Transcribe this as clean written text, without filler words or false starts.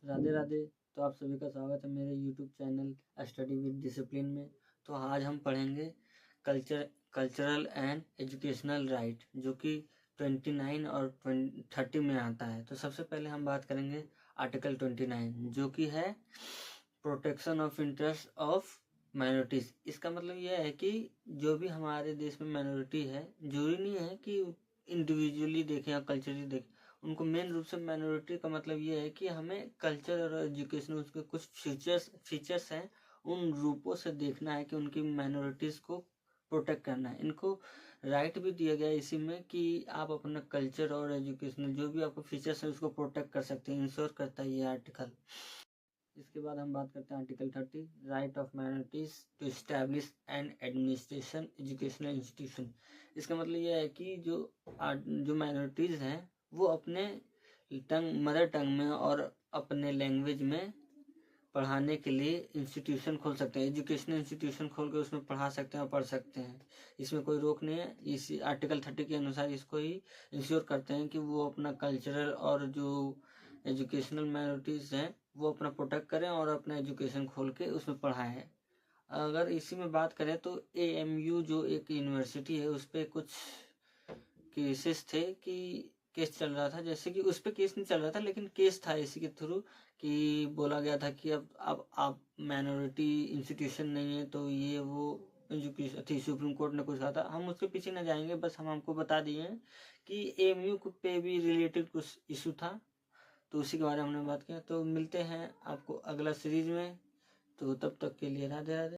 राधे राधे। तो आप सभी का स्वागत है मेरे YouTube channel study with discipline में। तो आज हम पढ़ेंगे कल्चरल एंड एजुकेशनल राइट, जो कि 29 और 30 में आता है। तो सबसे पहले हम बात करेंगे आर्टिकल 29, जो कि है protection of interest of minorities. इसका मतलब यह है कि जो भी हमारे देश में माइनॉरिटी है, जरूरी नहीं है कि इंडिविजुअली देखें या कल्चरली देखें, उनको मेन रूप से माइनॉरिटी का मतलब ये है कि हमें कल्चर और एजुकेशन, उसके कुछ फीचर्स हैं, उन रूपों से देखना है कि उनकी माइनॉरिटीज़ को प्रोटेक्ट करना है। इनको राइट भी दिया गया है इसी में कि आप अपना कल्चर और एजुकेशनल जो भी आपको फीचर्स हैं उसको प्रोटेक्ट कर सकते हैं, इंश्योर करता है ये आर्टिकल। इसके बाद हम बात करते हैं article 30, right of minorities to establish and administration educational institution. इसका मतलब यह है कि जो माइनॉरिटीज़ हैं वो अपने मदर टंग में और अपने लैंग्वेज में पढ़ाने के लिए इंस्टीट्यूशन खोल सकते हैं, एजुकेशनल इंस्टीट्यूशन खोल के उसमें पढ़ा सकते हैं और पढ़ सकते हैं। इसमें कोई रोक नहीं है। इसी आर्टिकल 30 के अनुसार इसको ही इंश्योर करते हैं कि वो अपना कल्चरल और जो एजुकेशनल माइनॉरिटीज़ हैं वो अपना प्रोटेक्ट करें और अपना एजुकेशन खोल के उसमें पढ़ाएं। अगर इसी में बात करें तो AMU जो एक यूनिवर्सिटी है, उस पर कुछ केसेस थे कि केस चल रहा था, जैसे कि उस पर केस नहीं चल रहा था लेकिन केस था इसी के थ्रू कि बोला गया था कि अब आप माइनॉरिटी इंस्टीट्यूशन नहीं है तो ये वो एजुकेशन थी। सुप्रीम कोर्ट ने कुछ कहा था, हम उसके पीछे न जाएंगे, बस हम आपको बता दिए हैं कि AMU पे भी रिलेटेड कुछ इशू था, तो उसी के बारे में हमने बात किया। तो मिलते हैं आपको अगला सीरीज में, तो तब तक के लिए राधे राधे।